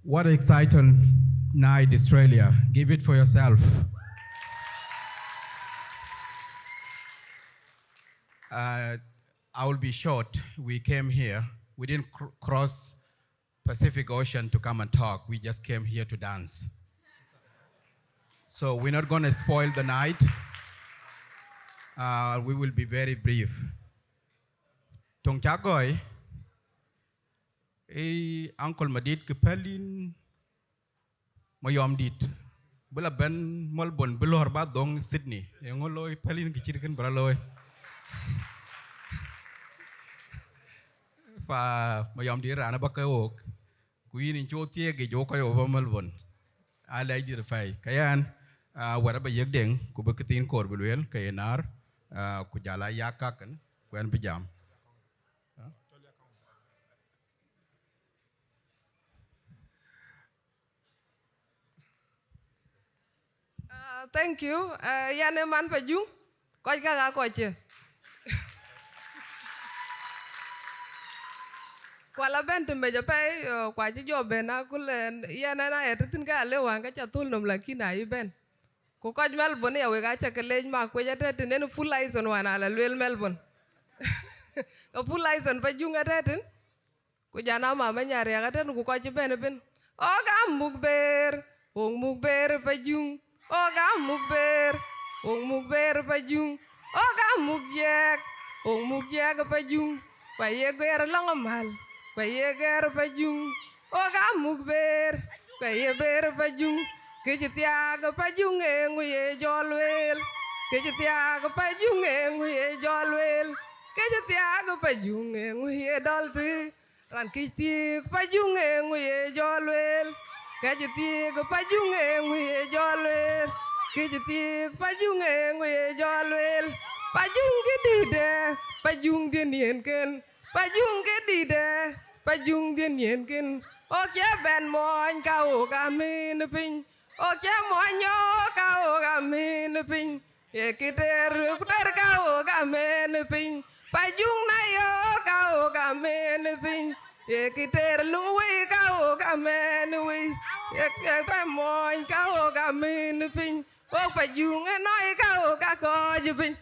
What an exciting night, Australia. Give it for yourself. I will be short. We came here. We didn't cross Pacific Ocean to come and talk. We just came here to dance. So we're not going to spoil the night. We will be very brief. Tong chagoy, Uncle Madid Kupelin, Mayom dit. Bula ben Melbourne, Bulor Badong, Sydney. Yongoloy, Pelin Kichikan Braloy. Fa Mayom dir Anabaka Oak, Queen in Chotia, Gijoko over Melbourne. I like the fay. Kayan, whatever Yagding, Kubukatin Corbulwell, Kayanar, Kujala Yakakan, Gwen Pijam. Thank you. Yane man pa jung. Koi ka koi che. Kwala bent meja pay kwa chi jo ben akul yana na etin ka le wan ka chatul nom lakina i ben. Ko koj Melbourne ya we ga cha kelej ma ko jate tin full license wana la lwel Melbourne. Ko full license pa jung atetin. Ko jana mama nyari ya gaten ko koj ben ben. O ga mukber, ong mukber pa jung. Oga mukber pajung, oga mugyek pajung, payeger langamal, payeger pajung, oga mukber, payeber pajung, kejitiag pajung nguye jolwel, kejitiag pajung nguye jolwel, kejitiag pajung nguye dolsi, ran kejitiag pajung nguye jolwel. Kajiti pajunge nguye jolwel, kajiti pajunge nguye jolwel, pajung gedide, pajung dien ken, pajung gedide, pajung dien ken. Oke ben moñ ka o gamin pin, oke moño ka o gamin pin, ye kiter ka o gamin pin, pajung na yo ka o gamin pin. Kiter luwe ka o gamen we pa moñ ka o gamen pin o pa jung noy ka o ka ko pin.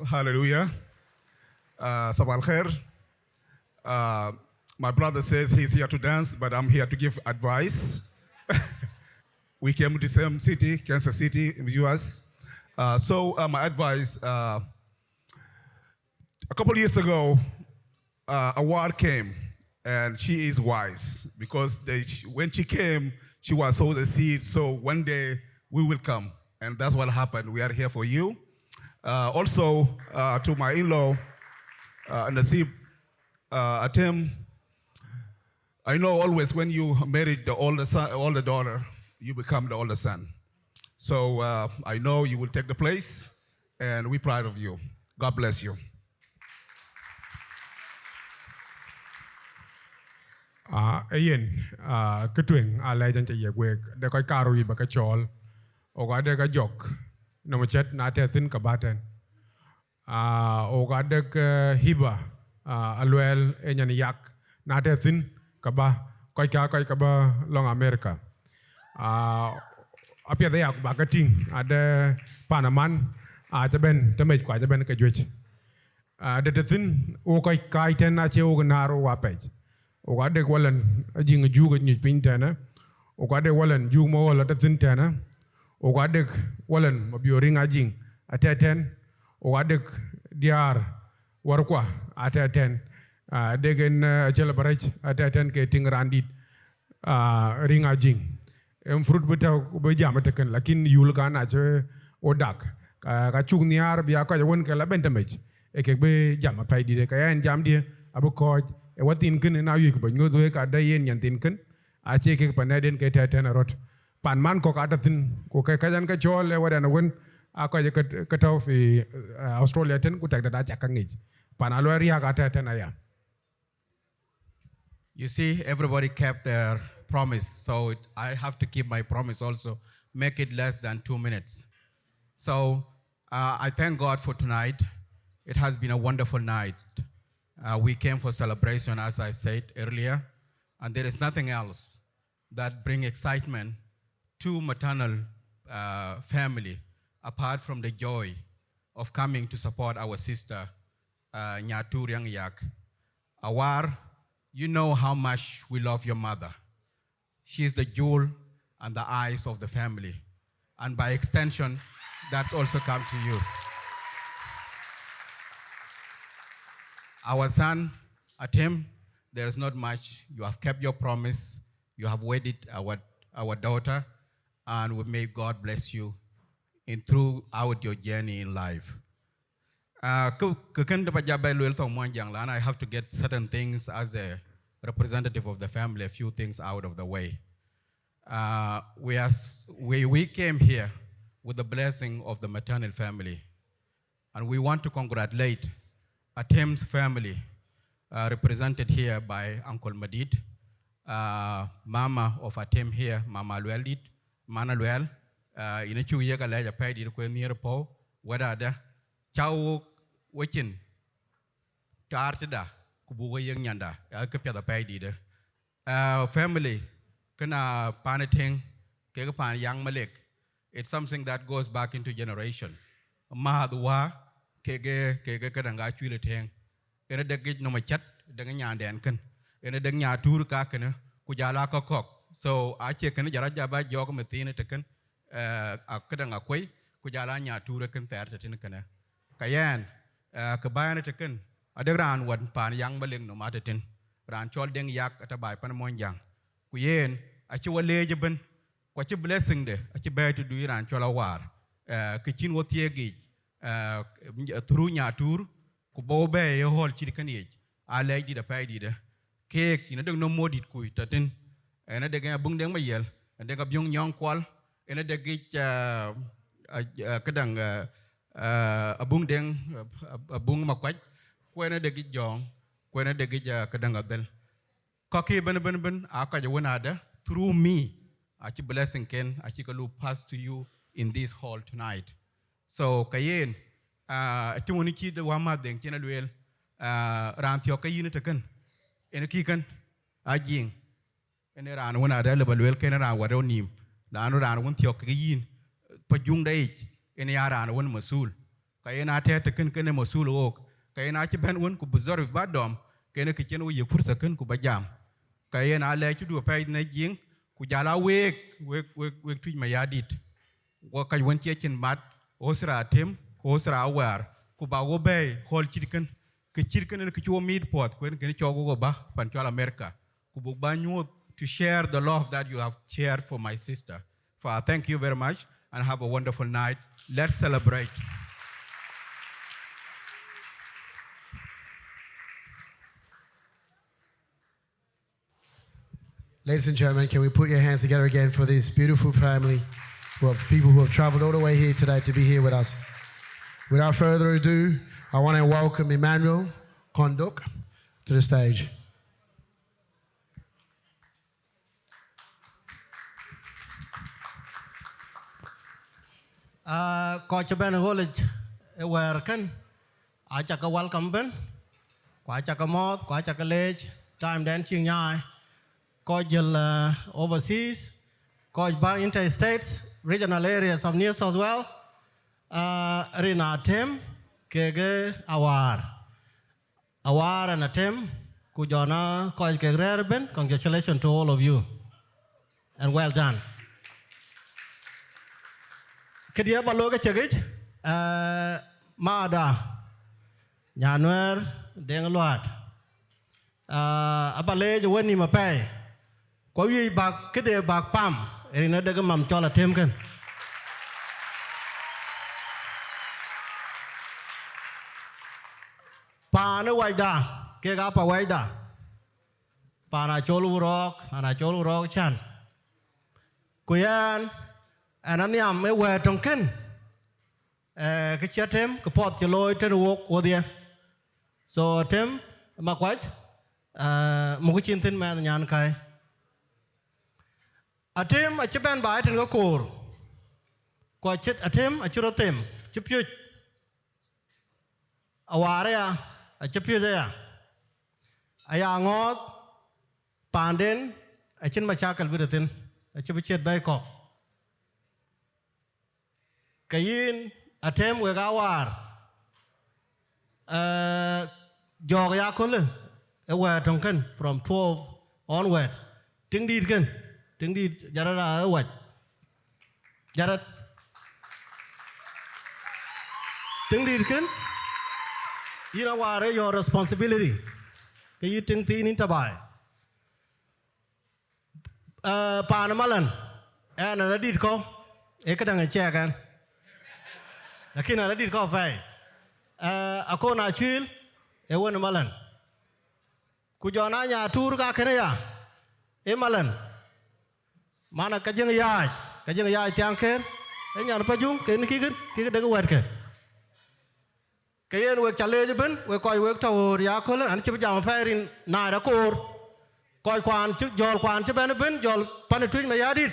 Hallelujah. Sabal khair. My brother says he's here to dance, but I'm here to give advice. We came to the same city, Kansas City, in the US. So my advice, a couple of years ago, Awar came, and she is wise because when she came, she was sowed the seed. So one day we will come, and that's what happened. We are here for you. Also, to my in-law, Nasib, Atem, I know always when you married the older daughter, you become the older son. So I know you will take the place, and we're proud of you. God bless you. Ayen ketwing alai jan cha yegwe de ko karui ba ka chol o ga de ka jok no machet na te tin ka baten o ga de hiba alwel enyan yak na te tin ka ba ko ba long America apia de yak ba ka ting ade panaman cha ben te me kwa cha ben ka jwech de te tin o ko kai ten na che o na ro wa pej o ga de walan jing jugo ni pintana o ga de walan jug mo wala ta tintana o ga de walan mabiori ngajing ateten o ga de diar war kwa ateten de gen celebrate ateten ke tingrandit ringa jing fruit beta be jamata kan lakin yul kana che odak ka chung niar bia ka won ka la bentamej e ke be jama pay di de ka en jam di abu ko e watin ken na yu ko ngodo ka da yen yantin ken a che ke panaden ke teten rot pan man ko ka tatin ko ka jan ka chole wadana won a ko ka taw fi Australia ten ku tak da cha ka ngi pan alo ria ka teten aya. You see, everybody kept their promise, so I have to keep my promise also. Make it less than 2 minutes. So I thank God for tonight. It has been a wonderful night. We came for celebration, as I said earlier, and there is nothing else that brings excitement to maternal family apart from the joy of coming to support our sister, Nyatur Yang Yak. Awar, you know how much we love your mother. She is the jewel and the eyes of the family. And by extension, that's also come to you. Our son, Atem, there is not much. You have kept your promise. You have wedded our daughter, and may God bless you throughout your journey in life. I have to get certain things as a representative of the family, a few things out of the way. We came here with the blessing of the maternal family, and we want to congratulate Atem's family, represented here by Uncle Madid, Mama of Atem here, Mama Luelit, Mana Luel, in a 2 year later, paid it near Po, whether Chow Wichin, Tartada, Kubu Yang Yanda, Alcapia the paid family, Kana Panating, Kegapan Yang Malik. It's something that goes back into generation. Mahadwa, Kege Kadanga Chuletang, in a decade no machat, Dangan Dankan, in a Danya Turka, Kujala Cock. So I check an Jarajaba Jog Mathina taken, a Kadanga Quay, Kujalanya Turakan Thartatinakana. Kayan, Kabayana taken, Adagran one pan young Maling no matatin, Ran Cholding Yak at a by Panamon Yang. Kuyen, Achua Lejaban, what a blessing there, a bear to do Ran Cholawar, Kitchen Wotiegi, through Nyatur, Kubobe, a whole chicken age. I like the pie did cake, you know, no more did Kuitatin, and a dega bung deng mayel, and then a young qual, and a degate Kadang, a bung deng, a bung maquat, when a degit jong, when a degit Kadanga. Cocky ben, Akajawanada, through me, Achi blessing Ken, Achikalu pass to you in this hall tonight. So, Kayen, Tumuniki, the Wama, the Kenaluel, Rantioka unit again, and a kikan, Ajing, and around one other Baluel Kenara, what on him, the Anoran won't Tiokayin, Pajung age, and Yaran one Masul, Kayana Takan Mosul oak, Kayanachi Ben one could preserve Badom, Kenakichan with your first second Kubajam. Kayen I let you do a paid Najing, Kujala wake to my yardit. Walk I went yet in mat, Osra Atem, Osra Awar, Kubago Bay, whole chicken, Kichikan and Kichua meat pot, when Kenichogoba, Panchola America, Kububanyu to share the love that you have shared for my sister. For thank you very much and have a wonderful night. Let's celebrate. Ladies and gentlemen, can we put your hands together again for this beautiful family, people who have traveled all the way here today to be here with us. Without further ado, I want to welcome Emmanuel Konduk to the stage. Coach Ben College, where can I check a welcome Ben? Quite check a mouth, quite check a ledge, time dancing eye. Coach overseas, coach by interstates, regional areas of New South Wales, Rina Atem, Kege Awar. Awar and Atem, Kujana, Coach Kegrerben, congratulations to all of you. And well done. Kedia Baloga Chegit, Mada, Januar, Dengaluat, Abalej, Wenny Mapay. Có gì bạc cái đề bạc pam, thì nó được cái mầm cho là thêm cân. Pa nó quay đà, cái gã pa quay đà. Pa na cholu rock chan. Kuyan, anh em mới về trong kinh. Cái chết thêm, cái pot cho lôi trên ruột của dia. So thêm mà quay, một cái chuyện tin mà nhàn cái. Atem a chiban bai ten go kor. Ko chit atem a churotem. Chipyut. Aware a chipyut ya. aya ngot panden achin machakal bidatin achibichet bay ko kayin atem we gawar jog ya kole e we tonken from 12 onward ting dit ken ting dit jarara wat jarat ting dit ken you know what your responsibility kayi ting tin in tabai panamalan and a dit ko e kadang che kan lakini a dit ko fai akona chil e won malan ku jona nya tur ka kene ya e malan mana kajeng ya tiang ken e nya pa jung ken ki de wet ke kayen we challenge ben we koy we to ya ko an chi jam fairin na da kor koy kwan chi jol kwan chi ben jol pan twin ma yadit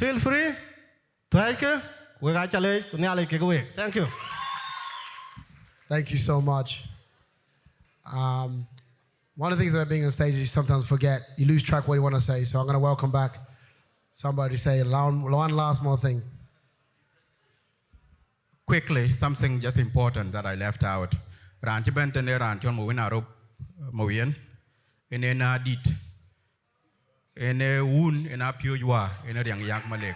feel free take we ga challenge ne ale ke we thank you. Thank you so much. One of the things about being on stage is you sometimes forget, you lose track what you want to say. So I'm going to welcome back somebody to say one last more thing. Quickly, something just important that I left out. Ranchiben tene ranchon mowin arop mowin ene na dit ene un ena piojwa ene riang yak malek.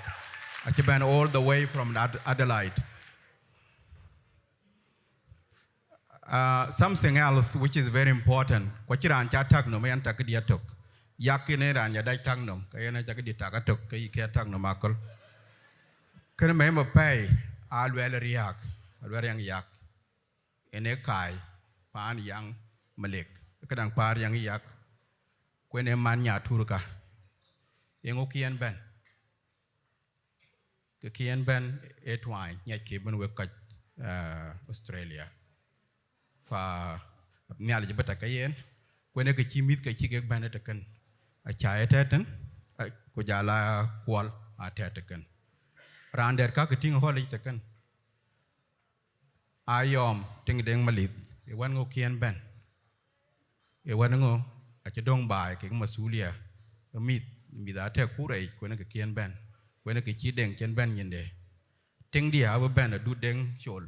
Achiben all the way from Adelaide. Something else which is very important. Kwachiran chatak no mayan takdiatok. Yakine ran yadai tangnom. Kayana jakadi takatok kayi kaya tangnom akol. Kena member pay alwel riak alwel yang yak. Ene kai pan yang malek. Kadang par yang yak. Kwene manya turka. Yengo kian ben. Ke kian ben etwine nyai keben wekat Australia. Fa nyal jibata kayen kwene ke chimit ke chike bana takan a chae teten ko jala kwal a teten rander ka ke ting hol takan ayom ting deng malit e wan ngo kien ben e wan ngo a chedong bai ke masulia mit da te kurai kwene ke kien ben kwene ke chi deng chen ben nyinde ting dia abo ben a du deng chol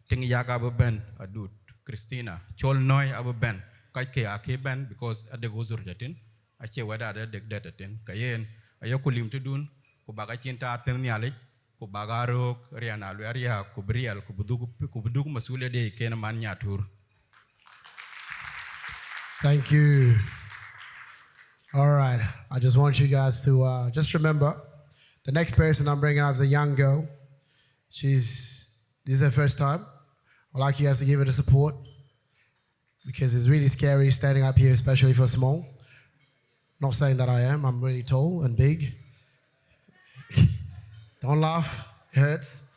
ting ya ka abo ben a du Christina, chol noy abu ben, kai ke ake ben because ade gozur jatin, ache wada ade dek datatin, kayen ayokulim tudun, kubaga cinta arten nyalik, kubaga rok, riana luaria, kubrial, kubuduk masule de kena man nyatur. Thank you. All right. I just want you guys to just remember the next person I'm bringing up is a young girl. This is her first time. I'd like you guys to give her the support because it's really scary standing up here, especially for small. Not saying that I am. I'm really tall and big. Don't laugh. It hurts.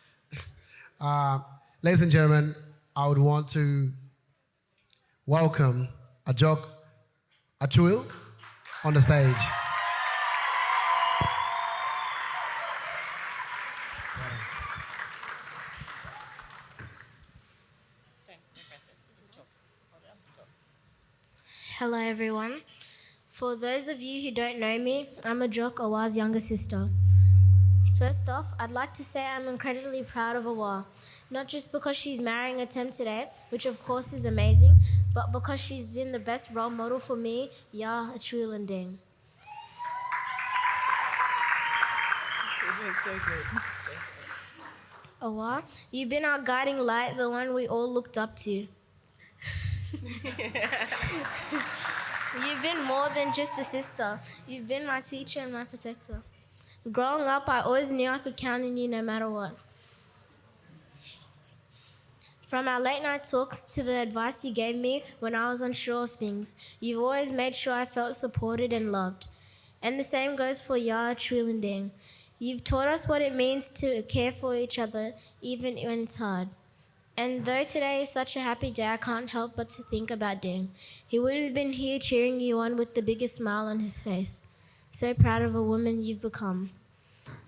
Ladies and gentlemen, I would want to welcome Ajok Achuil on the stage. Hello everyone. For those of you who don't know me, I'm Ajok, Awar's younger sister. First off, I'd like to say I'm incredibly proud of Awar, not just because she's marrying Atem today, which of course is amazing, but because she's been the best role model for me, Ya, Achul and Ding. Awar, you've been our guiding light, the one we all looked up to. You've been more than just a sister. You've been my teacher and my protector. Growing up, I always knew I could count on you no matter what. From our late night talks to the advice you gave me when I was unsure of things, you've always made sure I felt supported and loved. And the same goes for Ya, Trul and Ding. You've taught us what it means to care for each other, even when it's hard. And though today is such a happy day, I can't help but to think about Ding. He would have been here cheering you on with the biggest smile on his face. So proud of a woman you've become.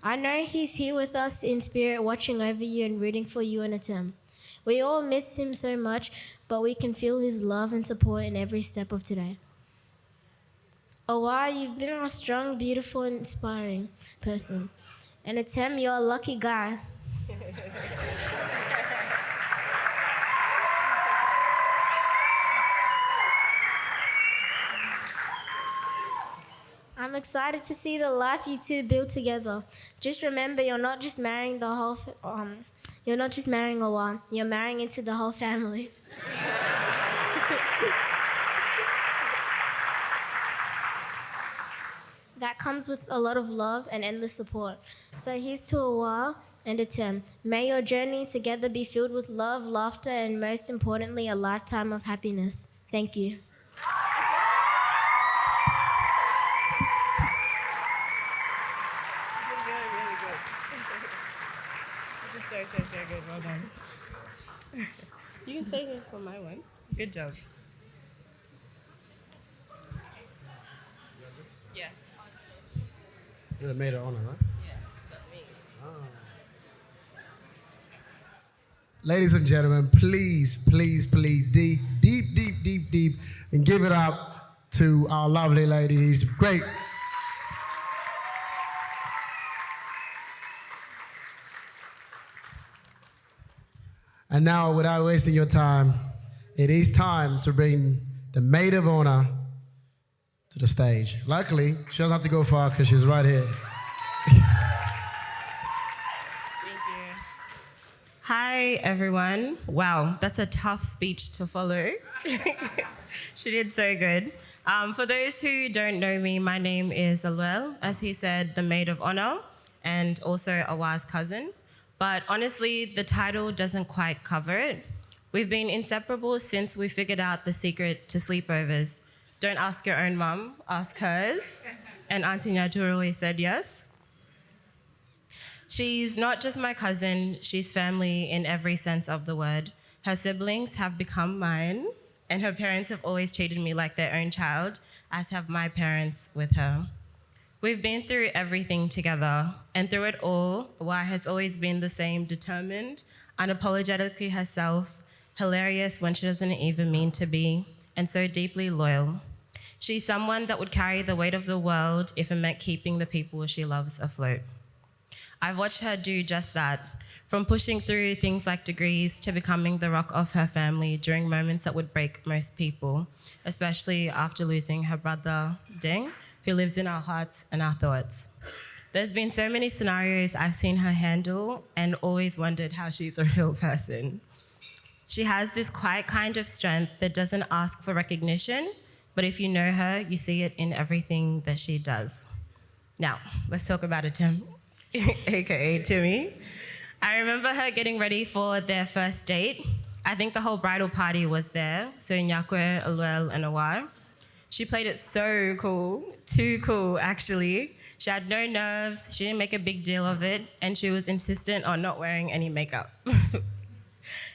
I know he's here with us in spirit, watching over you and rooting for you and Atem. We all miss him so much, but we can feel his love and support in every step of today. Awar, you've been a strong, beautiful, and inspiring person. And Atem, you're a lucky guy. I'm excited to see the life you two build together. Just remember, you're not just marrying you're not just marrying Awar. You're marrying into the whole family. That comes with a lot of love and endless support. So here's to Awar and Atem. May your journey together be filled with love, laughter, and most importantly, a lifetime of happiness. Thank you. So good. Well done. You can say this for my one. Good job. Yeah. You're the maid of honor, right? Yeah, that's me. Ladies and gentlemen, please, deep, and give it up to our lovely lady. She's great. And now, without wasting your time, it is time to bring the maid of honor to the stage. Luckily, she doesn't have to go far because she's right here. Thank you. Hi, everyone. Wow, that's a tough speech to follow. She did so good. For those who don't know me, my name is Alwell, as he said, the maid of honor, and also Awar's cousin. But honestly, the title doesn't quite cover it. We've been inseparable since we figured out the secret to sleepovers. Don't ask your own mum, ask hers. And Auntie Nyatur always said yes. She's not just my cousin, she's family in every sense of the word. Her siblings have become mine, and her parents have always treated me like their own child, as have my parents with her. We've been through everything together, and through it all, Awar has always been the same, determined, unapologetically herself, hilarious when she doesn't even mean to be, and so deeply loyal. She's someone that would carry the weight of the world if it meant keeping the people she loves afloat. I've watched her do just that, from pushing through things like degrees to becoming the rock of her family during moments that would break most people, especially after losing her brother, Deng, who lives in our hearts and our thoughts. There's been so many scenarios I've seen her handle and always wondered how she's a real person. She has this quiet kind of strength that doesn't ask for recognition, but if you know her, you see it in everything that she does. Now, let's talk about Atem, aka Timmy. I remember her getting ready for their first date. I think the whole bridal party was there, so Nyakwe, Alwell, and Awar. She played it so cool, too cool, actually. She had no nerves, she didn't make a big deal of it, and she was insistent on not wearing any makeup.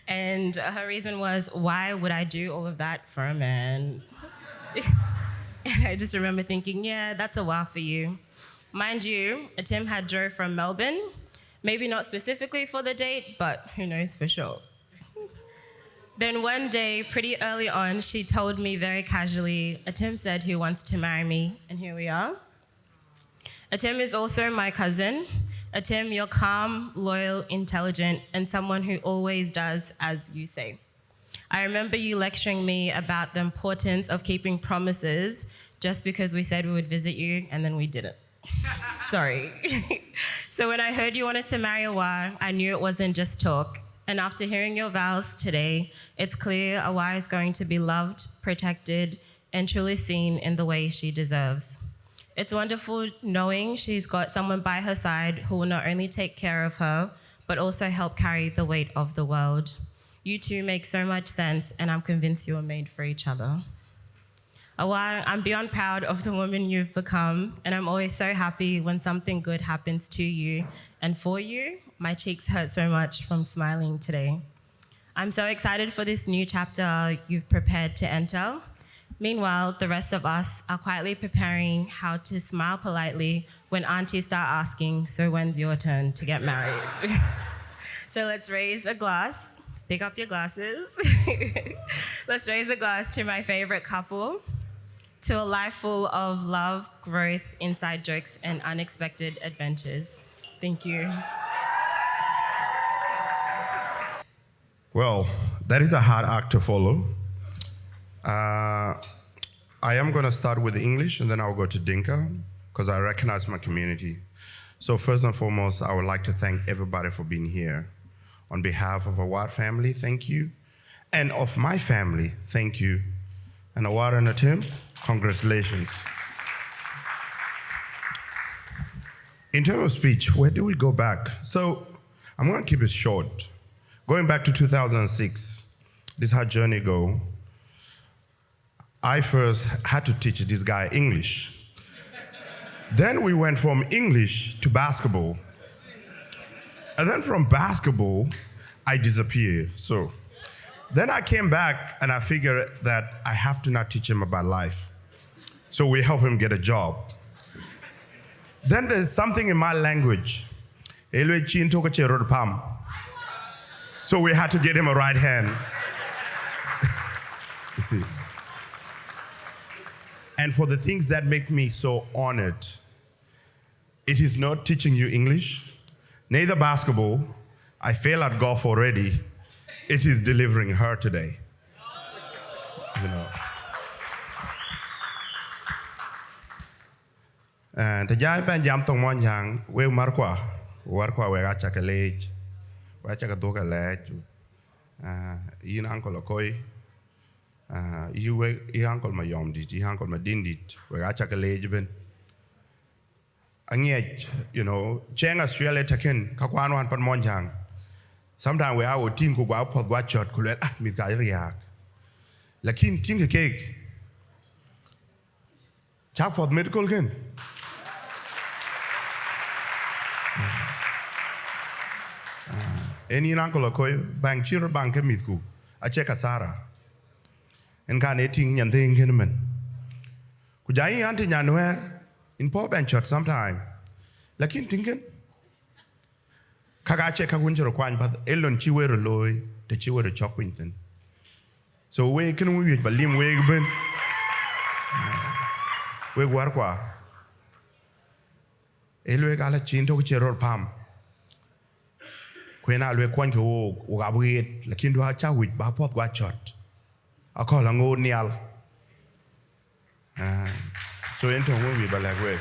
And her reason was, why would I do all of that for a man? And I just remember thinking, yeah, that's a wow for you. Mind you, Atem had drove from Melbourne, maybe not specifically for the date, but who knows for sure. Then one day, pretty early on, she told me very casually, Atem said he wants to marry me, and here we are. Atem is also my cousin. Atem, you're calm, loyal, intelligent, and someone who always does as you say. I remember you lecturing me about the importance of keeping promises just because we said we would visit you, and then we didn't. Sorry. So when I heard you wanted to marry Awar, I knew it wasn't just talk. And after hearing your vows today, it's clear Awar is going to be loved, protected, and truly seen in the way she deserves. It's wonderful knowing she's got someone by her side who will not only take care of her, but also help carry the weight of the world. You two make so much sense, and I'm convinced you are made for each other. Awar, I'm beyond proud of the woman you've become, and I'm always so happy when something good happens to you and for you. My cheeks hurt so much from smiling today. I'm so excited for this new chapter you've prepared to enter. Meanwhile, the rest of us are quietly preparing how to smile politely when aunties start asking, so when's your turn to get married? So let's raise a glass. pick up your glasses. Let's raise a glass to my favorite couple, to a life full of love, growth, inside jokes, and unexpected adventures. Thank you. Well, that is a hard act to follow. I am going to start with English and then I'll go to Dinka because I recognize my community. So first and foremost, I would like to thank everybody for being here. On behalf of Awar family, thank you. And of my family, thank you. And Awar and Atem, congratulations. In terms of speech, where do we go back? So I'm going to keep it short. Going back to 2006, this is how journey go. I first had to teach this guy English. Then we went from English to basketball. And then from basketball, I disappeared. So then I came back and I figured that I have to not teach him about life. So we help him get a job. Then there's something in my language. So we had to get him a right hand. You see. And for the things that make me so honored, it is not teaching you English, neither basketball. I fail at golf already. It is delivering her today. You know. And the giant ban jam tong mon yang we marqua we gacha college we gacha doka lech yin uncle okoi you we uncle my yom dit you uncle my dindit we gacha college ben angiech you know cheng Australia taken ka kwan wan pan mon yang sometimes we our team ko gwa pod gwa shot ko le mit ka riak lakin king cake chak pod medical gen any uncle okoi bang chiro bang ke mit ku a check asara en kan eting nyan thing ken men ku jai anti nyanwer in po ben shot sometime lakin tingen kaga check ka kun chiro kwan pa elon chiwero loy te chiwero chok winten so we ken we balim we ben we war kwa elwe gala chin to chiro pam Kwena lwe kwan ko o gabuet lakin do ha cha wit ba pot gwa shot akola ngo nial so ento we ba like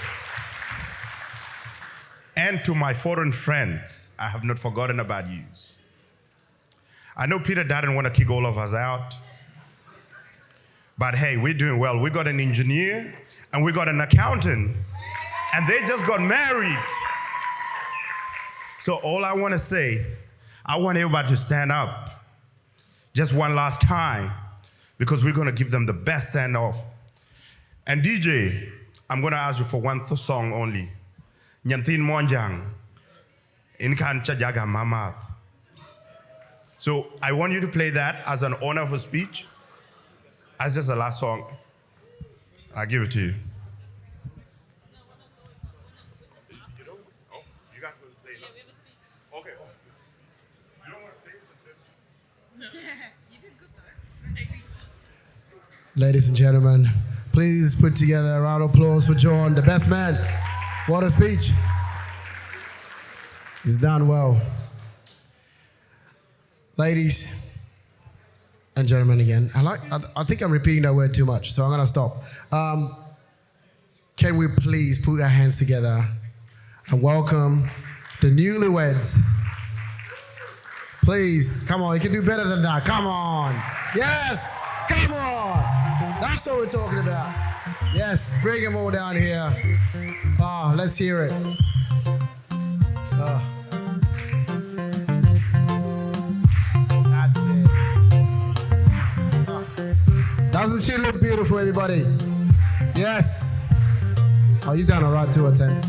and to my foreign friends I have not forgotten about you. I know Peter didn't want to kick all of us out, but hey, we're doing well. We got an engineer and we got an accountant and they just got married. So all I want to say, I want everybody to stand up just one last time because we're going to give them the best send off. And DJ, I'm going to ask you for one song only. Nyantin Monjang, Inkan Chajaga Mamath. So I want you to play that as an honor for speech, as just the last song. I'll give it to you. Ladies and gentlemen, please put together a round of applause for John, the best man. What a speech. He's done well. Ladies and gentlemen again, I think I'm repeating that word too much, so I'm gonna stop. Can we please put our hands together and welcome the newlyweds? Please, come on, you can do better than that. Come on. Yes, come on. That's what we're talking about. Yes, bring them all down here. Let's hear it. That's it. Doesn't she look beautiful, everybody? Yes. Oh, you done all right too, Atem.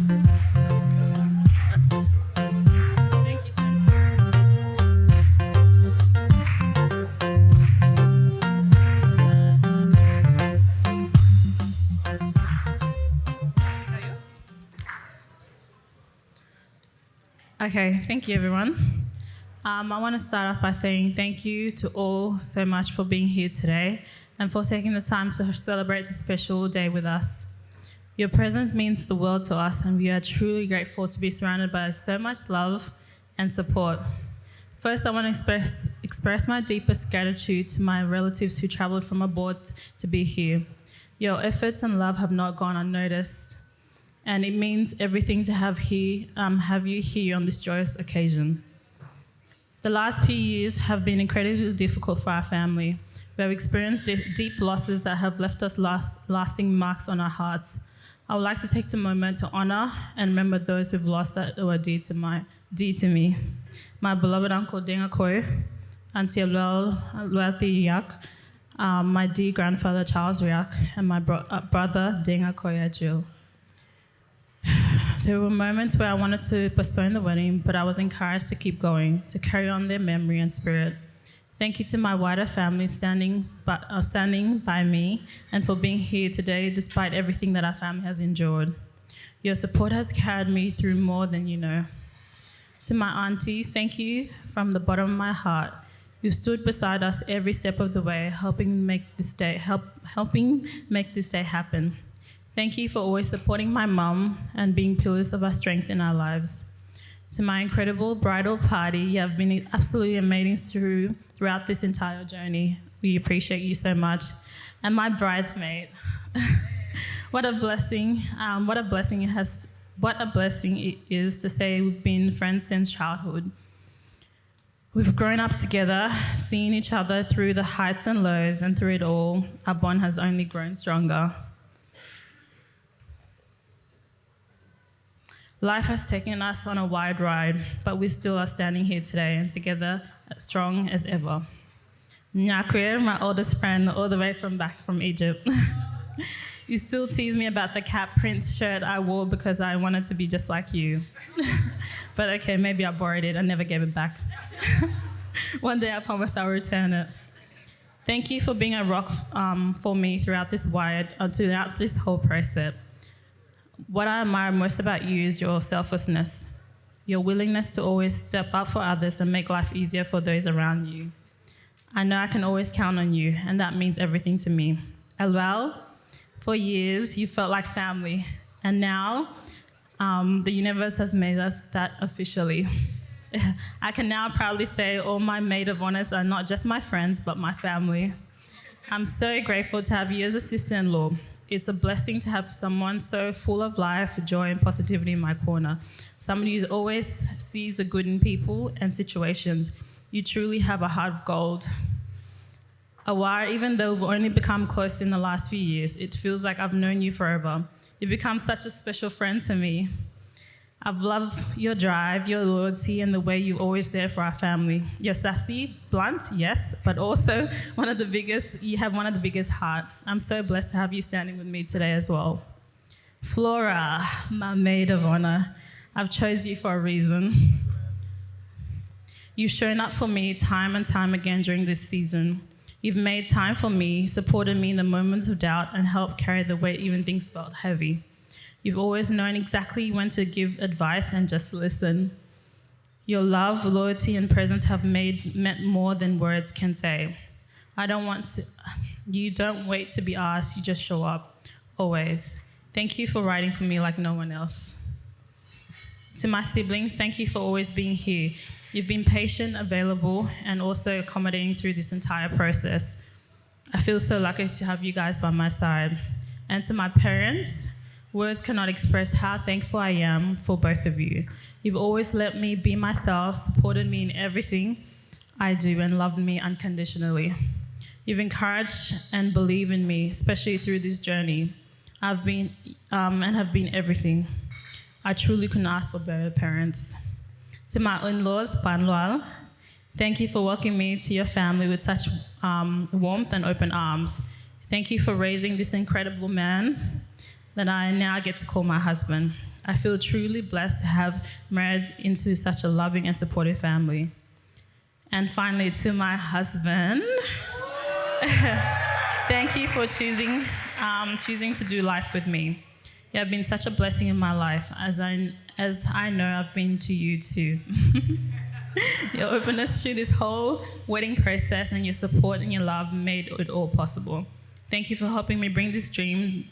Okay, thank you everyone. I want to start off by saying thank you to all so much for being here today and for taking the time to celebrate this special day with us. Your presence means the world to us, and we are truly grateful to be surrounded by so much love and support. First, I want to express my deepest gratitude to my relatives who traveled from abroad to be here. Your efforts and love have not gone unnoticed, and it means everything to have you here on this joyous occasion. The last few years have been incredibly difficult for our family. We have experienced deep losses that have left us lasting marks on our hearts. I would like to take a moment to honor and remember those who've lost that were dear to me. My beloved uncle Denga Koy, Auntie Luati Yak, my dear grandfather Charles Riak, and my brother Denga Koy Ajil. There were moments where I wanted to postpone the wedding, but I was encouraged to keep going, to carry on their memory and spirit. Thank you to my wider family standing by me and for being here today despite everything that our family has endured. Your support has carried me through more than you know. To my aunties, thank you from the bottom of my heart. You stood beside us every step of the way, helping make this day happen. Thank you for always supporting my mum and being pillars of our strength in our lives. To my incredible bridal party, you have been absolutely amazing throughout this entire journey. We appreciate you so much. And my bridesmaid, what a blessing it is to say we've been friends since childhood. We've grown up together, seeing each other through the heights and lows, and through it all, our bond has only grown stronger. Life has taken us on a wide ride, but we still are standing here today and together as strong as ever. Nyakwe, my oldest friend, all the way back from Egypt. You still tease me about the Cap Prince shirt I wore because I wanted to be just like you. But okay, maybe I borrowed it. I never gave it back. One day I promise I'll return it. Thank you for being a rock for me throughout this whole process. What I admire most about you is your selflessness, your willingness to always step up for others and make life easier for those around you. I know I can always count on you, and that means everything to me. Alwal, for years, you felt like family, and now the universe has made us that officially. I can now proudly say all my maid of honors are not just my friends, but my family. I'm so grateful to have you as a sister-in-law. It's a blessing to have someone so full of life, joy, and positivity in my corner. Somebody who always sees the good in people and situations. You truly have a heart of gold. Awar, even though we've only become close in the last few years, it feels like I've known you forever. You've become such a special friend to me. I've loved your drive, your loyalty, and the way you're always there for our family. You're sassy, blunt, yes, but also you have one of the biggest heart. I'm so blessed to have you standing with me today as well. Flora, my maid of honor, I've chose you for a reason. You've shown up for me time and time again during this season. You've made time for me, supported me in the moments of doubt, and helped carry the weight even things felt heavy. You've always known exactly when to give advice and just listen. Your love, loyalty, and presence have meant more than words can say. You don't wait to be asked, you just show up, always. Thank you for writing for me like no one else. To my siblings, thank you for always being here. You've been patient, available, and also accommodating through this entire process. I feel so lucky to have you guys by my side. And to my parents, words cannot express how thankful I am for both of you. You've always let me be myself, supported me in everything I do, and loved me unconditionally. You've encouraged and believed in me, especially through this journey. I've been and have been everything. I truly couldn't ask for better parents. To my in-laws, Banlual, thank you for welcoming me to your family with such warmth and open arms. Thank you for raising this incredible man that I now get to call my husband. I feel truly blessed to have married into such a loving and supportive family. And finally, to my husband, thank you for choosing to do life with me. You have been such a blessing in my life, as I know I've been to you too. Your openness through this whole wedding process and your support and your love made it all possible. Thank you for helping me bring this dream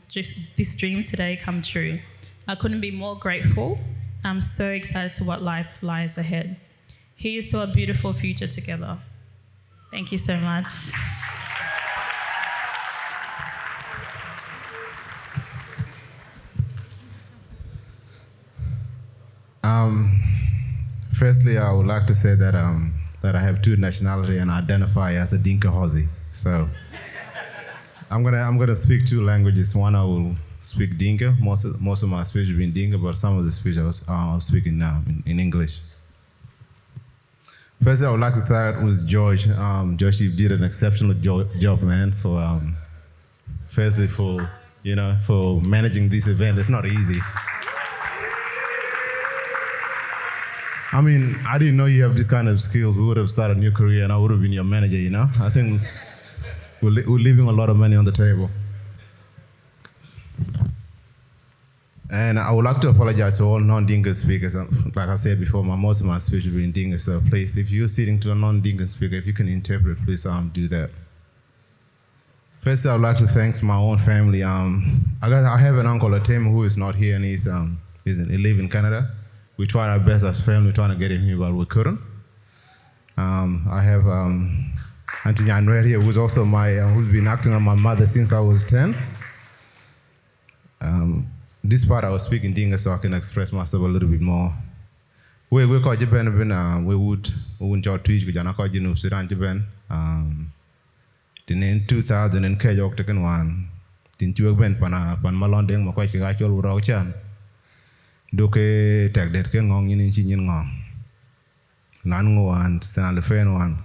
today come true. I couldn't be more grateful. I'm so excited to what life lies ahead. Here's to a beautiful future together. Thank you so much. Firstly, I would like to say that that I have two nationalities and identify as a Dinka Aussie. So I'm gonna speak two languages. One I will speak Dinka. Most of my speech will be in Dinka, but some of the speech I was speaking now in English. Firstly, I would like to start with George. George, you did an exceptional job, man. For firstly for managing this event. It's not easy. I mean, I didn't know you have this kind of skills. We would have started a new career and I would have been your manager, you know? I think we're leaving a lot of money on the table. And I would like to apologize to all non-Dinka speakers. Like I said before, most of my speech will be in Dinka, so please, if you're sitting to a non-Dinka speaker, if you can interpret, please do that. First, I would like to thank my own family. I have an uncle, Atem, who is not here, and he lives in Canada. We tried our best as family trying to get him here, but we couldn't. I have Auntie Anwar here, who's also who's been acting on my mother since I was 10. This part I was speaking Dinka so I can express myself a little bit more. We call Japan, we would join Twitch, we jana call you Sudan Japan. In 2000 in Kajok taken one. Didn't you ban pan malonding, Makoy Gachol Rochan? Doke tag that can ngong in chin ngong. Nan one, San Lefen one.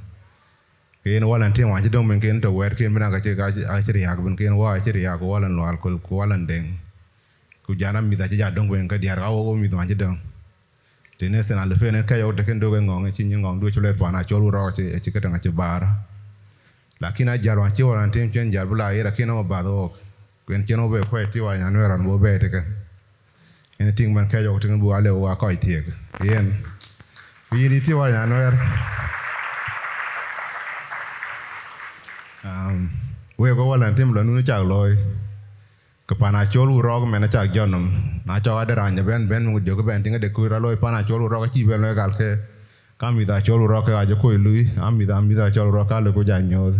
Kain wall and Tim, I don't make to where came actually Hagbin Kain Wa, actually Agwal and Walcol Kualanding. Kujana me that ya don't go and get the Arago with Majadong. The nest and Lefen and Kayo taken doing on a chin ngong, which let one at your rock a chicken at your bar. Lakina Jarwancho and Tim Chen Jabula, Irakino Badok. When Kenobe quite you and Yanwer and Bobe taken. Anything man kayo tinga buale wa ko itiek yen yini ti wa yanwer we go wala tim lo nu chak loy ka pana cholu rog mena chak jonom na cho adaranya ben mu jogo ben tinga de ku ra loy pana cholu rog chi ben loy gal ke kami da cholu rog ka jo koy lui ami da cholu rog ka le ko janyo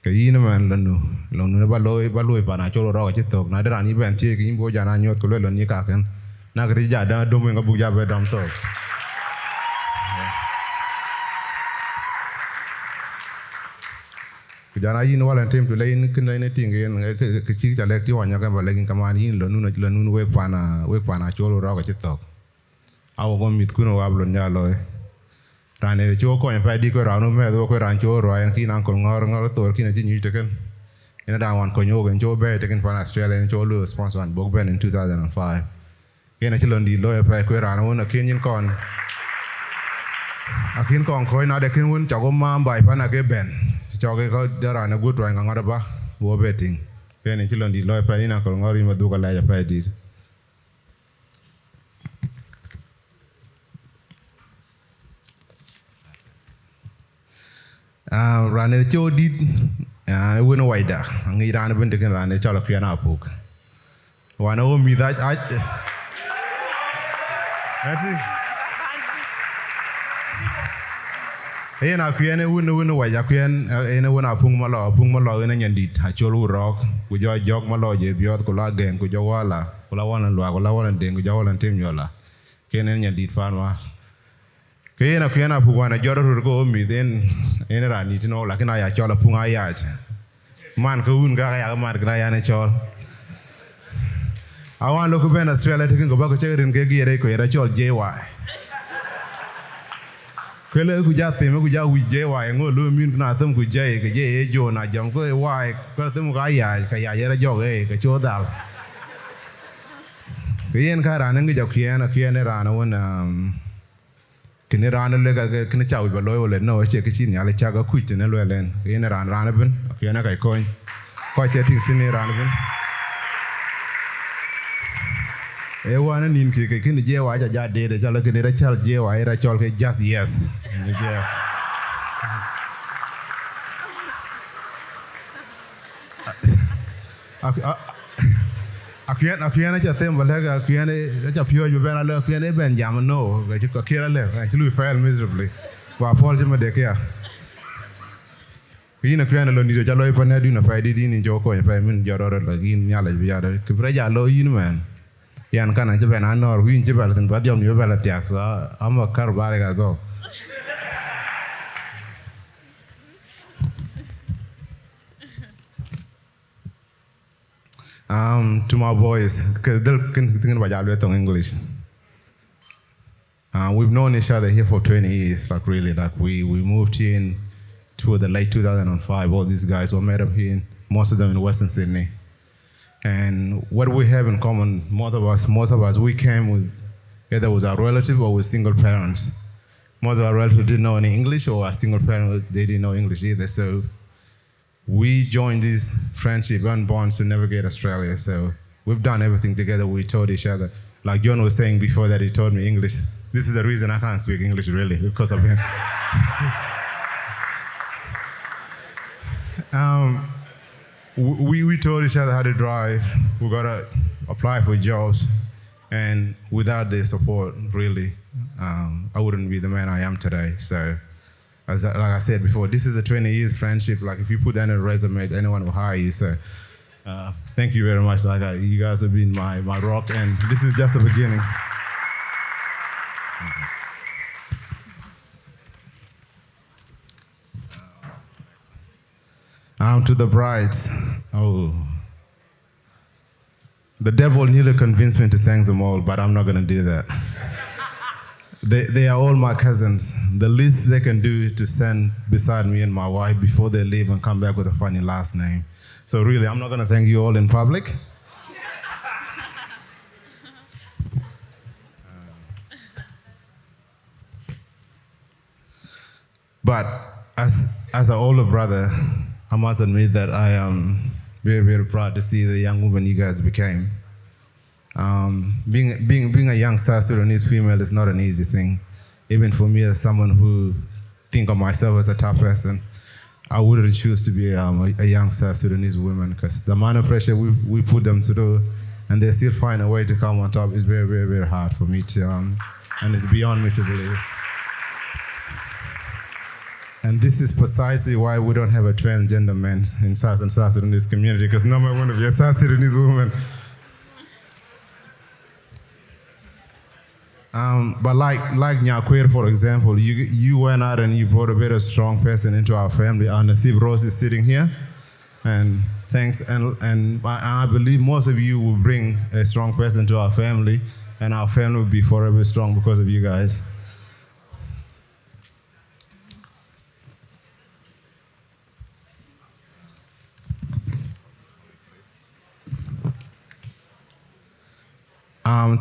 ke yini man lo nu ba loy pana cholu rog chi tok na darani ben ti ki bo jana nyot ko lo ni ka ken Nagrija da domingo buja be dam to. Kujana yin wala tem to lain kin lain ting yen ke chi ta lek ti wanya kan ba lekin kaman yin lo nu we pana cholo ro ka chitok. Awo go mit kuno wablo nyalo. Rane cho ko en pa di ko rano me do ko ran cho ro en kin an ko ngor to kin ti nyu te ken. Ina da wan ko nyogo en cho be te ken pan Australia en cho lo sponsor an bog ben in 2005. Kena chilon di lawyer pa ko rana won akin yin kon ko na de kin won chago ma bai pa na ke ben choge ko dara na good ranga ngada ba wo betting kena chilon di lawyer pa ina ko ngori ma du ko la ya pa di rana cho di won waida ngi rana ben de ken rana chala piana puk wana o mi da Ena kuyene wunu waja kuyen ene wuna pung malo ene nyandi tacholu rock kujo jog malo je biot kula geng kujo wala kula wana deng kujo wala tim yola kene nyandi panwa kena kuyena pugwana joro rugo mi den ene rani tino lakina ya chola punga ya man ko un ga ya man ga ya ne chol awan lo ku ben Australia taking go back to cherin ke giere ko era chol JY Kele ku ja teme ku ja wi JY ngo lo min na tum ku je ke je jo na jam ko y ko tum ga ya ka ya era jo ke cho dal ke yen ka ran ngi ja kien ran won kini ran le ga kini cha wi ba lo le no che ke chin ya le cha ga ku tin le len yen ran ben kien ka ko che ting sin ran ben e wana nin ke kin je wa ja de de jalo kin ra chal je wa ra chol ke just yes Akiana cha them balega akiana cha pure you ben ale akiana ben jam no ga kira le actually fail miserably wa Paul jema de kia Kina akiana lo ni jo jalo ipa na du na fa di ni jo ko pa min joro la gin nyala bi ya de kibra ja lo yin man yan kana je ben anor win je bal tin ba jom ni bal tiak so am kar bare ga zo To my boys, English. We've known each other here for 20 years, like really, like we moved in to the late 2005. All these guys were met up here, most of them in Western Sydney. And what we have in common, most of us, we came with either with our relative or with single parents. Most of our relatives didn't know any English, or our single parents, they didn't know English either. So we joined this friendship and bonds to navigate Australia. So we've done everything together. We taught each other. Like John was saying before that he taught me English. This is the reason I can't speak English really, because of him. We taught each other how to drive. We got to apply for jobs. And without their support, really, I wouldn't be the man I am today. So, like I said before, this is a 20 years friendship. Like if you put that in a resume, anyone will hire you. So thank you very much. Like you guys have been my rock, and this is just the beginning. To the brides. Oh. The devil nearly convinced me to thank them all, but I'm not going to do that. They are all my cousins. The least they can do is to stand beside me and my wife before they leave and come back with a funny last name. So really, I'm not going to thank you all in public. But as an older brother, I must admit that I am very, very proud to see the young woman you guys became. Being a young South Sudanese female is not an easy thing. Even for me, as someone who think of myself as a tough person, I wouldn't choose to be a young South Sudanese woman, because the amount of pressure we put them through, and they still find a way to come on top, is very, very, very hard for me to, and it's beyond me to believe. And this is precisely why we don't have a transgender man in South Sudanese community, because no one want to be a South Sudanese woman. But like Nyakwir, for example, you went out and you brought a very strong person into our family. Nasib Rose is sitting here, and thanks. And I believe most of you will bring a strong person to our family, and our family will be forever strong because of you guys.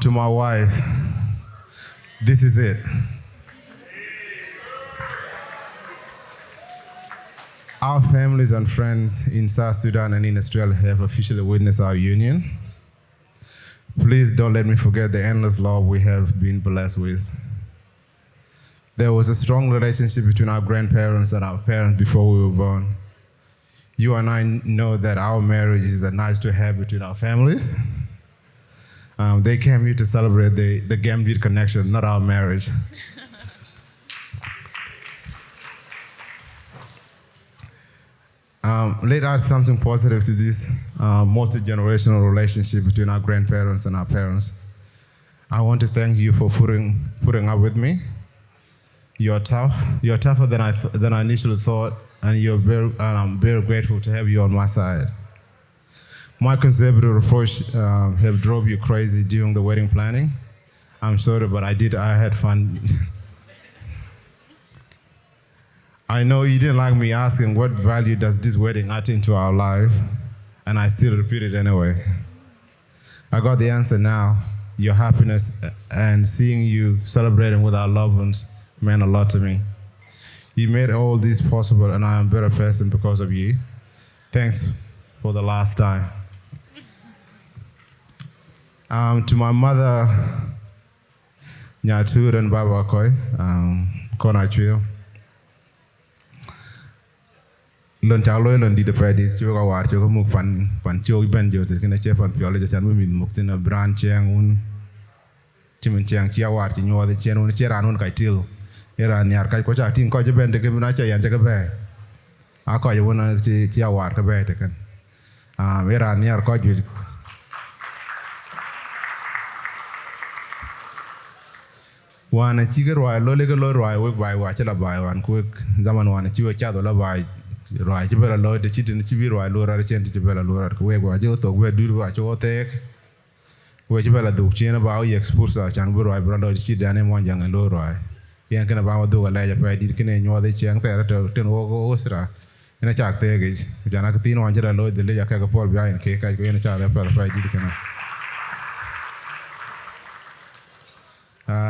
To my wife, this is it. Our families and friends in South Sudan and in Australia have officially witnessed our union. Please don't let me forget the endless love we have been blessed with. There was a strong relationship between our grandparents and our parents before we were born. You and I know that our marriage is a nice to have between our families. They came here to celebrate the Gambit connection, not our marriage. Let's add something positive to this multi-generational relationship between our grandparents and our parents. I want to thank you for putting up with me. You're tough. You're tougher than I initially thought, and I'm very grateful to have you on my side. My conservative approach have drove you crazy during the wedding planning. I'm sorry, but I had fun. I know you didn't like me asking what value does this wedding add into our life, and I still repeat it anyway. I got the answer now. Your happiness and seeing you celebrating with our loved ones meant a lot to me. You made all this possible, and I am a better person because of you. Thanks for the last time. To my mother, Nyatur and Baba Koi, Kona Chio. Lon chalo lon di depan di cuba kawar cuba muk pan cuba ben jo tu kena cepan piala jasan mumi muk tu na brand ceng un cuman ceng cia war ci nyawa de ceng un ceran un kai til era niar kai ko cak ting ko je ben de kena cayan jaga be ako je una cia war ke be te kan era niar ko ju wana ci gar wa lo le lo roi we bai wa chala bai wan ko zaman wana ci we cha do la bai roi ci bela lo de ci tin ci bi roi lo ra chen ci bela lo ra ko we wa jo to we du wa cho tek we ci bela du ci na ba o expose chan bu roi bra lo ci dane mo jang lo roi yen kana ba wa do ga la ja pa di kene nyo de chang te ra to ten wo go osra ina chak te ge jana ka tin wan jara lo de le ja ka pol bi en ke ka ko ina cha ra pa di kana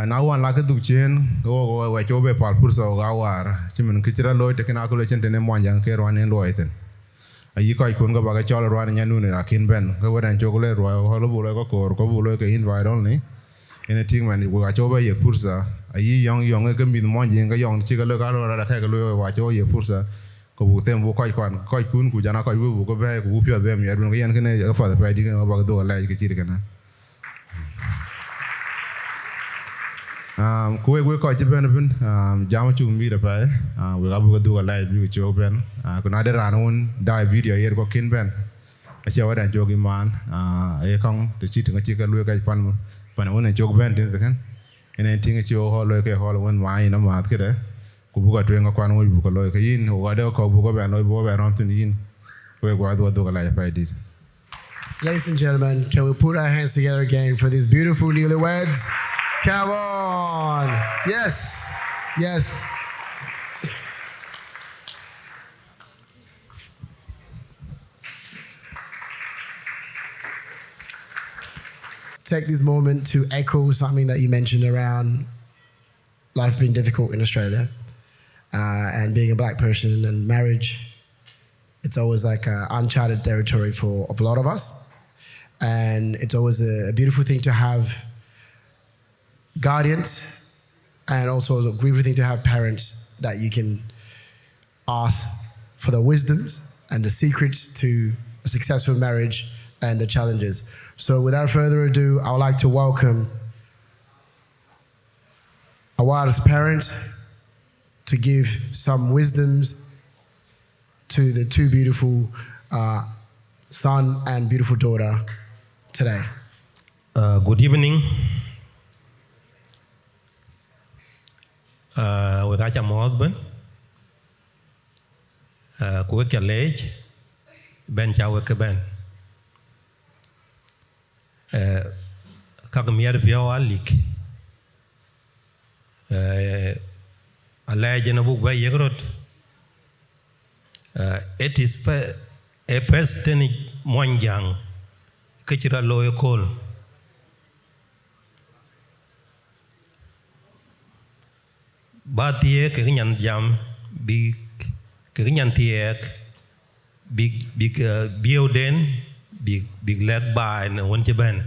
na wan la ka du chen go wa cho be pal pur so ga war chi men ki chira lo te kana ko le chen tene mo jang ke ron en lo iten ayi ko kun ga ba ga cho ron nya nu ne ra kin ben ga wa dan cho ko le ro ho lo bu lo ko bu lo ke invite only anything man wa cho be ye pur sa ayi yong ga mi mo jing ga yong chi ga lo ga lo ra ka ga lo wa cho ye pur sa ko bu tem bu ko kun ku jana ko bu ko be ku pyo be mi er ga yan kene ga fa da di ga ba ga do la ke chi kana kuwe ko jiben bin jama chung mi da pa we ga bu do live bi cho ben ko na de ran un dai video yer ko kin ben a che wadan jogi man e kong de chi tinga chi ka lu ka pan un jog ben tin kan ene tinga chi ho lo ke ho un ma ina ma ke de ku bu ga twen ko an bu ko lo ke yin o ga de ko bu ko ben lo bu ben ron tin yin we go do live pa di. Ladies and gentlemen, can we put our hands together again for these beautiful newlyweds? Come on. Yes. Yes. Take this moment to echo something that you mentioned around life being difficult in Australia and being a black person and marriage. It's always like uncharted territory for a lot of us. And it's always a beautiful thing to have guardians, and also a beautiful thing to have parents that you can ask for the wisdoms and the secrets to a successful marriage and the challenges. So without further ado, I would like to welcome Awar's parent to give some wisdoms to the two beautiful son and beautiful daughter today. Good evening. We got a husband. Quick age. Ben Chawaka Ben. Kagamir Pio Alik. A legend of book by Yagrot. It is a first thing Monjang. Kitchera lawyer call. Ba tie ke nyan jam big ke nyan tie big bioden big leg by na won ben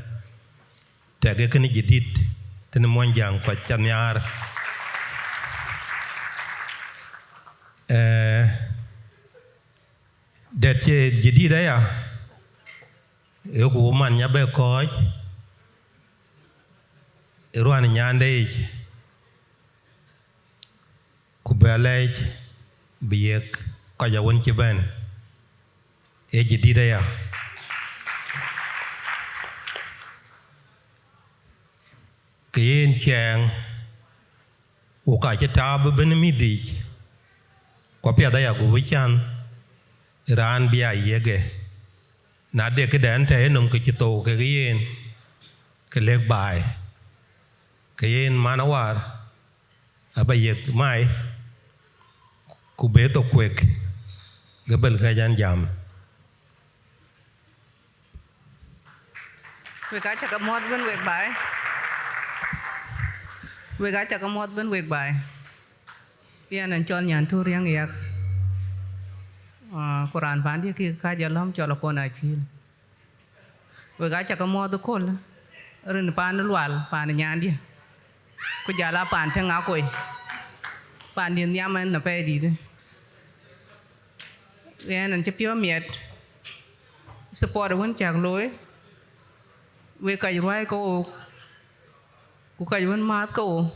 te ke ni jidit ten mon jang ko chanyar det che jidit ya e ko man nya be ko ruan nyande Kubalaj Biek Kajawan Chiban Ejididaya Kayin Chang Ukajata Benamidi Kopia Daya Gubichan Iran Bia Yege Nade Kedante Num Kichito Kayin Kaleg Bai Kayin Manawar Abayek Mai Kubeto quick Gabel Kajan Jam. We got a mod when we buy. We got a mod when we buy. Ian and John Yan two young yak. Koran Pandi Kajalam Cholopon I feel. We got a mod the call. rin pan lual pan nyandi ku jala pan tanga koi pan din yaman na pe di de yen an chipyo miet support won chak loy we ka yuai ko ku ka yun mat ko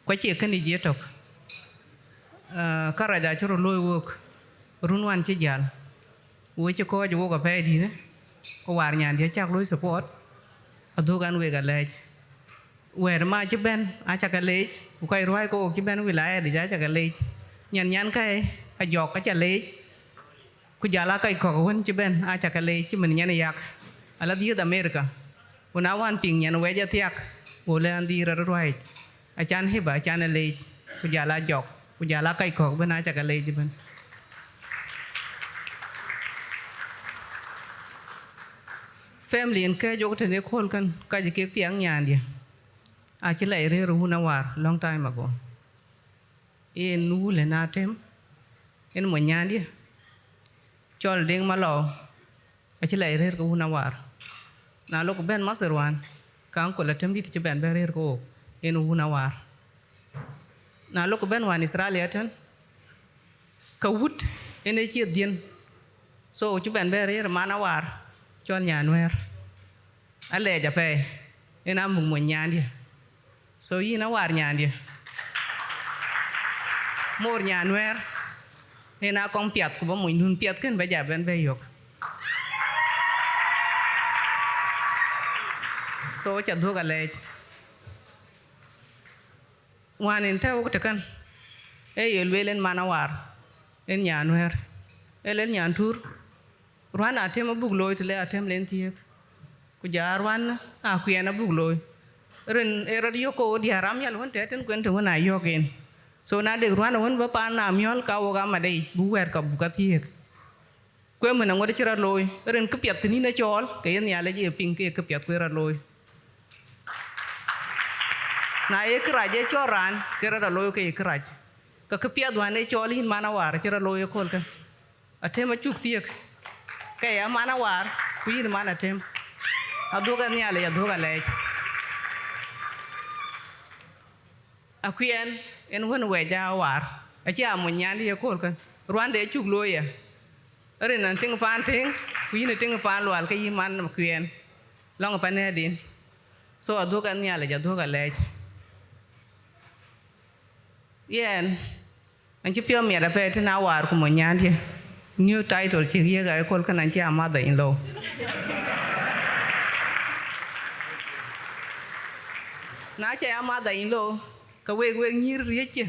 ko che kan di jetok kara ja churu loy wok runwan che jal wo che ko jo ko pe di ne ko war nyan dia chak loy support adu gan we ga lech wer ma che ben a chak lech ku ka yuai ko che ben wilaya di ja chak lech nyan kai a jok ka cha lech ku jala kai ko won che ben a chak lech che men nyan yak ala di da america una wan ping nyan we ja tiak wo le an di ra ruai a chan he ba chan lech ku jala jok ku jala kai ko ben a chak lech ben family in ke jok tene kol kan ka je ke tiang nyan dia a chi lai re ru na war long time ago in nu le na tem en mo nyan dia chol ding ma lo a chi lai re ko na war na lo ko ben maserwan kan ko la tem dit ci ben re ko en wu na war na lo ko ben wan israel tan ka wut ene ci dien so ci ben re ma na war chon nyan wer ale ja pe ena mung mo nyan dia so yi na war nyan dia mor nyan wer ena kong piat ko ba mo nun piat ken ba ja ben be yok so cha du ga lech wan en taw ko kan e yel welen mana war en nyan wer elen nyan tur ran atem bug loy tle atem len tiek ku jar wan a ku yana bug loy ren erod yoko di haram yal won teten kwen to na yogen so na de ran won ba pa na myol ka wo ga ma dei bu wer ka bu ka tiek kwen mun ngode chira loy ren ku piat ni na chol ke yen yale je ping ke ku piat ku ra loy na e kraje choran ke ra loy ke kraj ka piat wan e cholin mana war chira loy kol ka atem chuk tiek kaya mana war kuin mana tem aduga ni ale aduga lech akuen en won we ja war acha mo nyandi ye kol kan rwande chuk loye are nan ting pan ting kuin ting pan lwal ka yi man akuen long pa ne din so aduga ni ale aduga lech yen an chi pio mi da pe tina war ko mo nyandi new title chi ye ga kol kan an chi amada in law na cha amada in law ka we nyir riche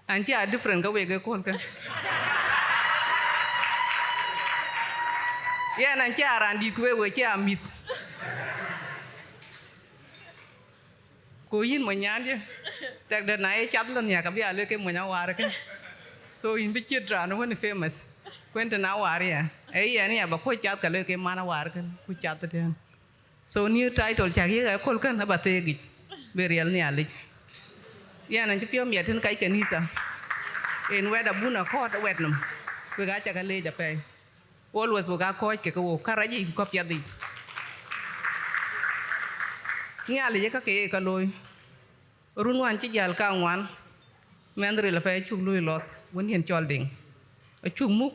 an chi a different ka we ga kol kan ye nan chi aran di we chi amit ko yin mo nyandi tak da na e chat lan ya ka bi ale ke mo nya war ke so in bi chitra no when famous kwenta na war ya e ya ni ba ko chat ka le ke mana war kan ku chat ten so new title cha ye ga kol kan ba te gi be real ni ale ya nan chi pio mi ten kai kanisa en weda buna ko da wednum we ga cha ka le ja pe always we ga ko ke ko karaji ko pia di ni ale ye ka ke ka loy runwan chi jal ka ngwan mendri la pe chuk lui los won yen chol ding a chuk muk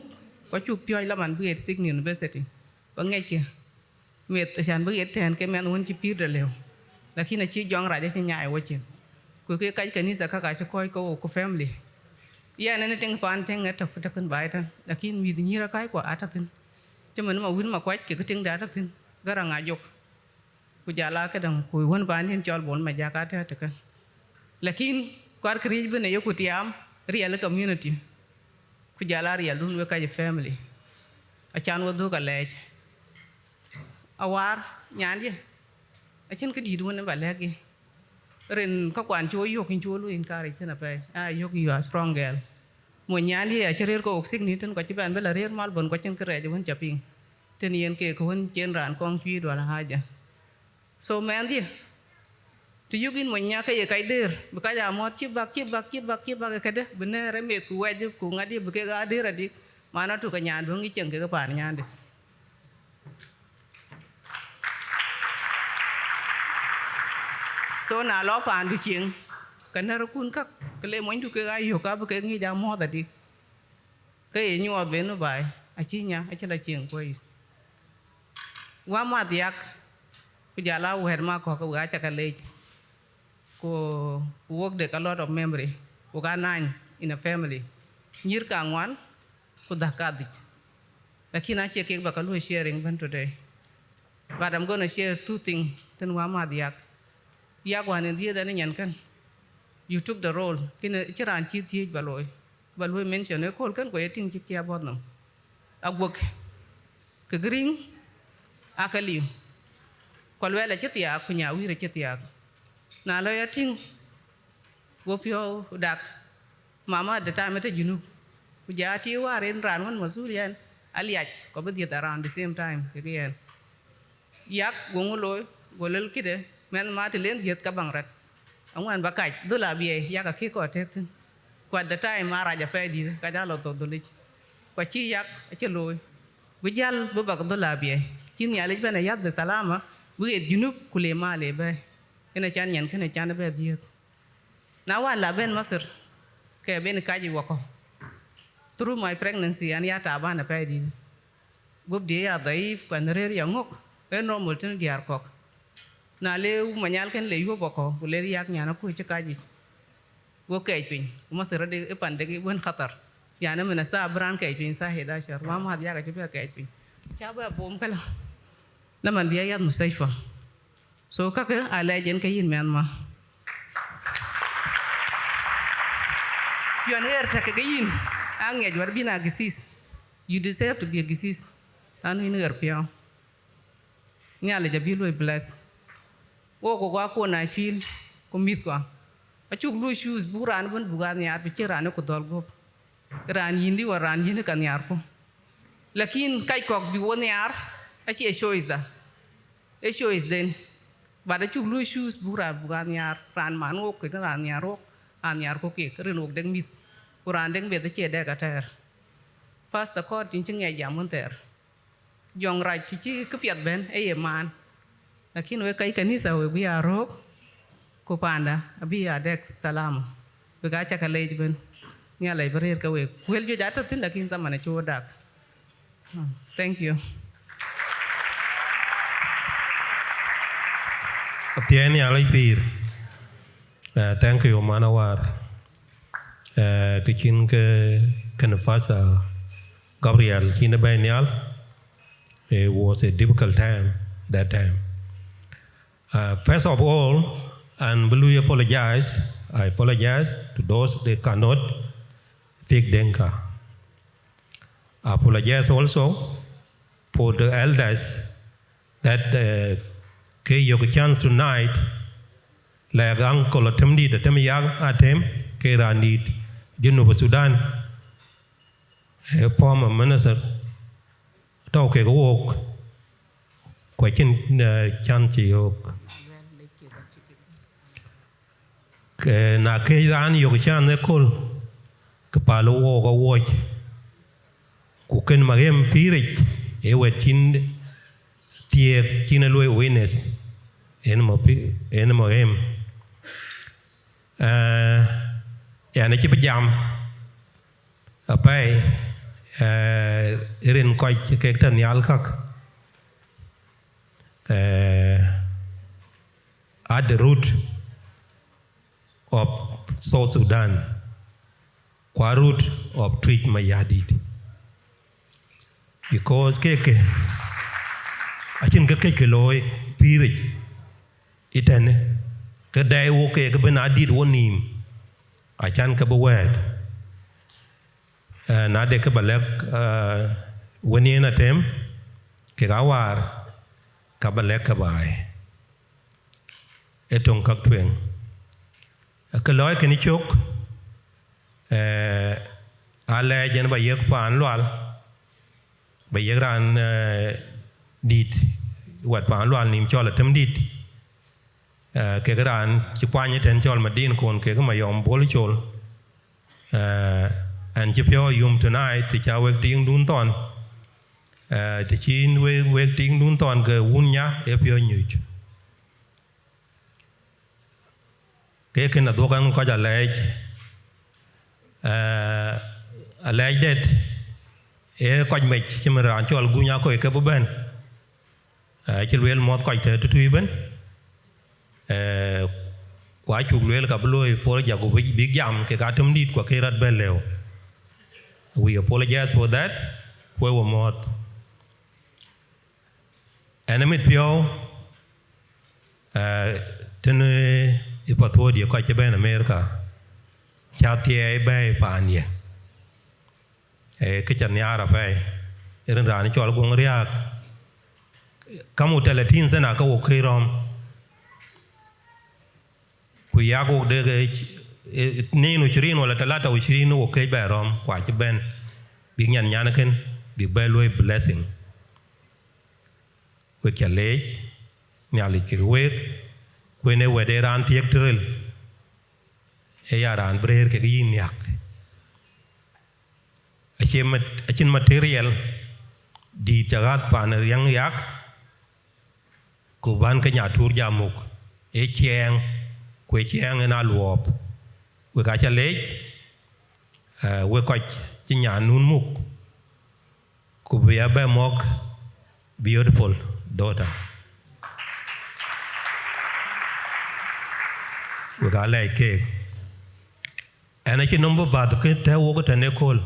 ko chuk pyoy la man buet sig university ba ngej ke met chan buet ten ke men won chi pir de lew lakini chi jong ra chi nyaay wo chi ku ke kai kanisa ka ka koy ko family ya ne ting pan ting ta ta kun bai tan lakini mi ni ra kai ko atatin chemen ma win ma kwaj ke ting da atatin gara nga jok ku jala ka dang ku won ban yen chol bon ma jaka ta ta kan lakin kwar krij bene yokutiam real community ku jala real dun we ka family a chan wo do ka lech awar nyandi a chin ka di dun ba legi ren ka kwan cho yo kin cho lu in kari tena pe a yo ki you are strong girl mo nyandi a cherer ko oxig ni ten ko chi ban bela rer mal bon ko chin kre won chaping ten yen ke ko won chen ran kong chi do la haja so man dia tu yugin mo nya ka ye kai der ba ka ja mo chi bak ka de bene remet ku waj ku ngadi bu ke ga der adi mana tu ka nyan do ngi cheng ke ka pan nyan de so na lo pa andu ching kana ro kun ka kle moin du ke ga yo ka ba ke ngi ja mo da di ke nyu a be no bai a chi nya a chala ching ko is wa ma diak ku jala wer ma ko ga cha ka le ko work the a lot of memory ko ga nine in a family nyir ka ngwan ku da ka dich lakini I check it back sharing ban today. But I'm going to share two things. Then one more diak. Diak one in the other nyan. You took the role. Kina chiran chi thi baloi. Baloi mention e call kan ko eting chi about them. A work. Ke green akaliu. Kwalwela chitia kunya wira chitia. Na lo yating wopio dak. Mama at the time at junub. Kujati war in ran one masulian. Aliach ko bediet around the same time again yak gonguloy golel kide men mati len diet ka bangrat angwan bakaj dola biye yak ki ko tetin ko at the time araja pedi ka dalo to dolich ko ci yak ci loy bu jall bu bak dola biye kin yale bena yad be salama bu et junub kule male be ina chan nyen kene chan be diet na wala ben masir ke ben kaji wako through my pregnancy and yata bana pedi gob dia daif kan rer yangok e normal tin diar kok na le manyal ken le yo boko le yak nyana ku ci kaji go kay pin mo sere de e pande gi bon khatar yana mena sa bran kay pin sa heda shar ma ma dia ga ci be kay pin cha ba bom kala na man biya yat musayfa so kaka ala jen kayin men ma yon er ta kayin angej war bina gisis you deserve to be a gisis anu in erpia nyale jabilo bless wo ko ko na feel ko mit ko achuk lu shoes buran bun bugan yar bi ciran ko dol gop ran yindi waran yindi kan yar ko lakin kay kok bi won yar achi e show is den bada chuk lu shoes bugan yar ran man wo ko ran yar ro an yar ko ke ren ok deng mit Quran deng beda che de gater first the court tin ngai jamun ter jong right ti ke piat ben e man lakin we kai kanisa we bi aro ko panda abi adek salam we ga cha kale ben nya lai berer ka we wel jo jata tin lakin zamane cho dak thank you Tieni alai pir thank you manawar Kichin ke fasa Gabriel in the Banyal. It was a difficult time that time. First of all, and will apologize. I apologize to those that cannot speak Denka. I apologize also for the elders that gave a chance tonight, like Uncle Atem did, Atem, Kera need. Junub Sudan, a former minister, talk a walk, question chancy oak. Na Kairan Yokshan the call, Kapalo walk a watch. Cookin Magam Pirit, a wetchin tear Chinalue witness, enema game. Yana chip jam a pay in quite cake and yalcock at the root of South Sudan, qua root of treat my yadid. Because cake I think a cake loy period it and the day woke a benadid one name. I can't keep a word. Na de kabalek when in Atem, Awar, kabalek kabai. Etong kaktwing. A kaloy can choke. Ale jen by yek pan lual. By yegran did what pan lual nim cholatem did. Kegaran Chipanya and Chol Madin Kon Kegamayom Bolichol and Chipio Yum tonight, the Chawek Ting Dunton, the Chin Wek Ting Dunton, Wunya, Epio Nuch. cái là đua cái có trả lệ lệ det coi mệt chứ mà ra cho algu nhà coi cái bữa bên chỉ luyện một coi thế tụi bên quá chụp luyện cả lôi for giờ của big jam cái cả thâm đi của cái rad bên leo we apologize for that we were more enemy pio tên ipatho dia coi chế bên America cha tie bay pania cái chân nhà ra bay irin ra ni cho algung riak kamu teletin sana ka wo khirom ku ya go de ni no chirin wala talata o chirin wo kai ba rom kwa chế bên bi nyan nyana ken bi bay loy blessing we kale nyali ki we ne we de ran tiek tril e ya ran brer ke yin yak a chin material di jagat pan yang yak ku ban ka nya tur jamuk e cheng ku cheng na luop we ka chale we ko chi nya nun muk ku be ba mok beautiful daughter we got like cake and I can number bad ke te wo ko tane kol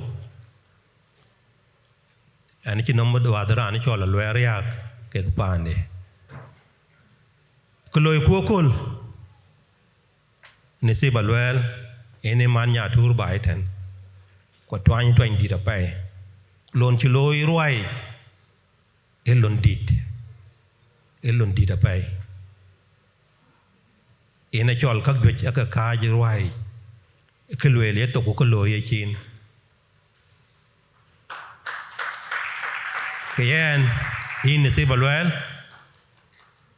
and I can number do adara ani chola lo area ke pande ko loy ko kol ne se balwel ene man nya tur bai ten ko twany di ta pai lon chi loy ruai elon dit ta pai ina chol các việc các ca như vậy cái lưỡi liệt tục của cái lưỡi ấy chín cái anh in sẽ bảo lưỡi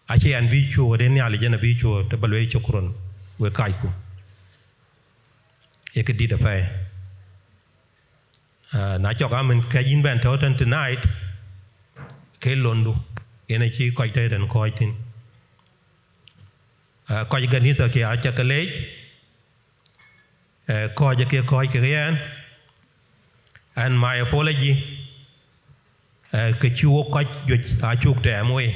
anh chị anh bị chùa đến nhà lấy dân bị chùa để bảo lưỡi chụp con với cái cụ cái đi được phải nãy cho các mình cái in bên thấu trên tonight cái lon du ina chỉ coi đây đến coi tin coi gần như giờ kia chắc cái lấy coi cho kia coi cái anh and my apology cái chúa coi duyệt chuột trẻ môi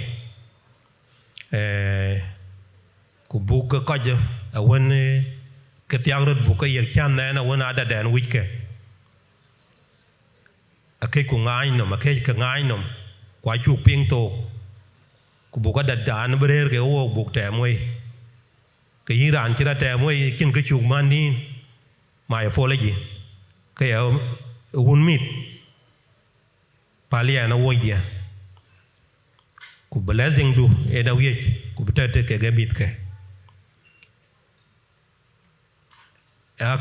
của bố cái coi cho when cái tiếng rất bố cái việc chăn này là when ada đèn week cái của ngay nó mà cái ngay nó quá chuột pieng tổ của bố cái đặt đàn bê cái ô bố trẻ môi cái Iran chỉ là trẻ môi kinh cái chuột man đi my apology cái un mit palia na wo dia ku blessing du e da wiye ku bitete ke gabit ke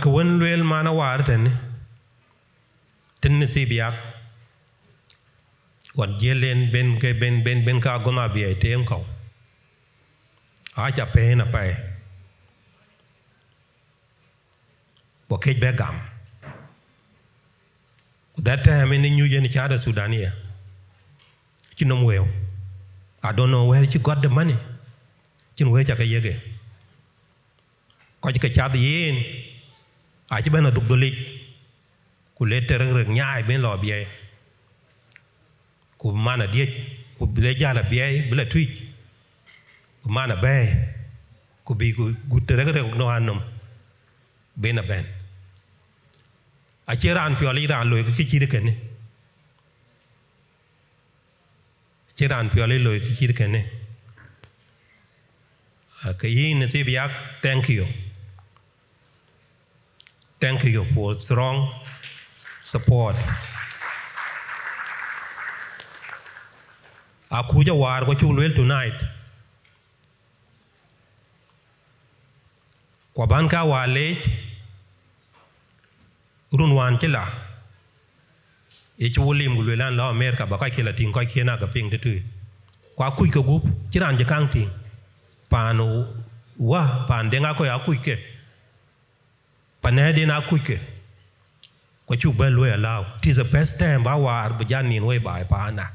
ko won wel mana war ten si biak wan jelen ben ka gona bi ay tem ko a cha pe na pai bo ke be gam that time in New Year Chada Sudania chinom well I don't know where you got the money chin we cha ka yege ko ka cha yin a chi bana duk dolik ku le ter reng nyaai ben lo bie ku mana die ku le jala bie bla twitch ku mana be ku bi ku ter reng no anom ben a ben a chiran pioli ran loy cái chi được này chiran pioli loy cái chi được này cái gì nên sẽ biak thank you for strong support aku jawar ko chulwel tonight kwa ban ka wale run wan chila e chulim gulu lan la America ba kai kila tin kai kena ga ping de kwa kui ka gup chiran je kang tin pano wa pan denga ko ya kui ke panade na kui ke ko chu ba lo ya lao it is the best time ba war ba jan nin we ba pa na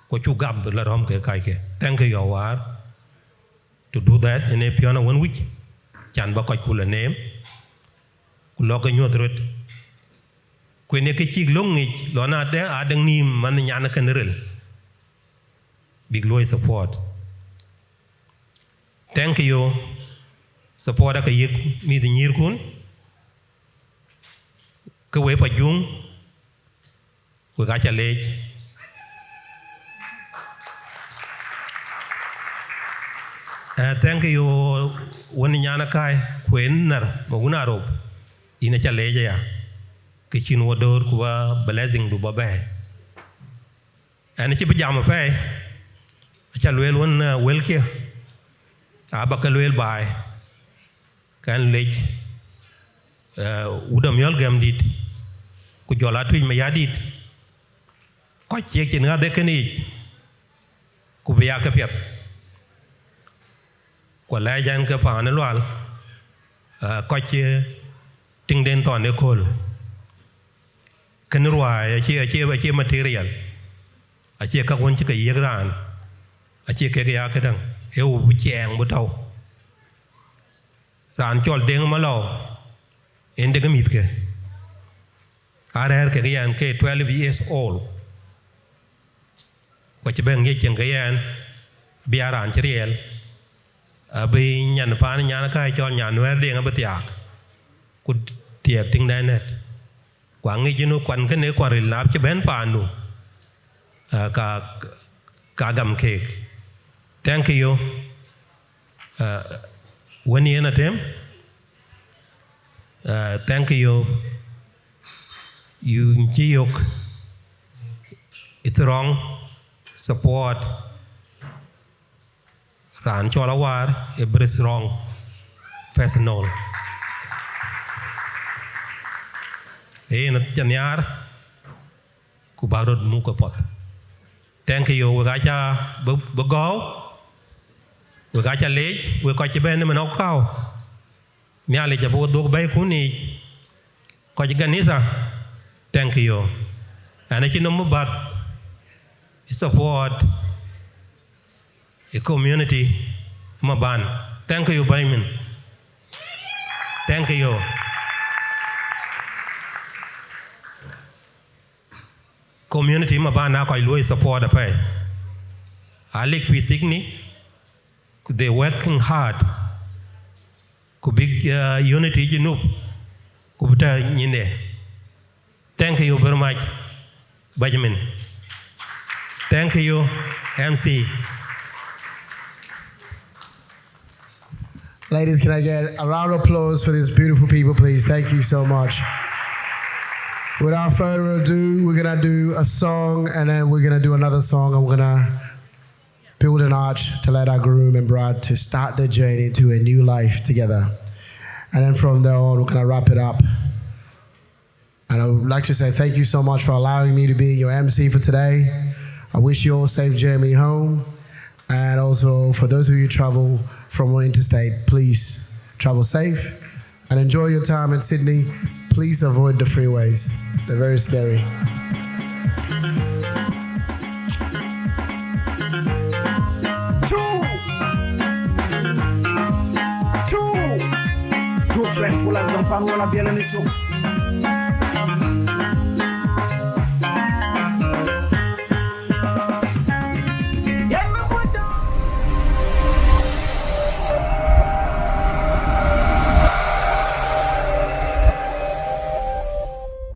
ko chu gam la rom ke kai ke thank you Awar to do that in a piano 1 week chan ba koy kula nem ku lo ga nyot rot ku ne ke chik long ngi lo na de adang nim man nyana kan rel big loy support thank you support ka yik mi de nyir kun ka we pa jung ku ga cha lej thank you woni nyana kai kwen nar mo una rob ina cha leje ya ke chin wodor ku ba blessing du ba be ana ci pijama pe cha lwel won wel ke aba ka lwel bai kan lej udam yol gam dit ku jola tuñ ma yadit ko ci ci nga de kani ku be ya ka pet ko la jan ka pa na lwal ko ci ting den ton de kol kan ruwa ya ci material a ci ka won ci ka yegran a ci ke ya ka dang e u bu cheng bu taw ran chol deng ma lo en de gamit ke are ke yan ke 12 years old ko ci ben ngi chen ke yan biaran ci riel abi nyan pa nyan ka chol nyan wer deng ba tiak ku tiek ting dai net kwa ngi jinu kwan ke ne kwa ri lap ci ben pa nu ka gam cake thank you when you Atem thank you you jiok it's wrong support ran chola war e bris wrong personal na chanyar ku barod mu ko pot thank you we ga cha bo go we ga cha le we ko chi ben man ok khao nya le ja bo do bay ku ni ko ji ganisa thank you ana chi no mo bat support a community maban thank you baymin thank you community maban na ko loy support pa alik pisikni they working hard ku big unity junub ku buta nyine thank you very much Benjamin thank you MC. Ladies, can I get a round of applause for these beautiful people, please? Thank you so much. Without further ado, we're going to do a song, and then we're going to do another song, and we're going to build an arch to let our groom and bride to start their journey into a new life together. And then from there on, we're going to wrap it up. And I would like to say thank you so much for allowing me to be your MC for today. I wish you all a safe journey home. And also, for those of you who travel from one interstate, please travel safe and enjoy your time in Sydney. Please avoid the freeways. They're very scary. Two friends will have done pan bien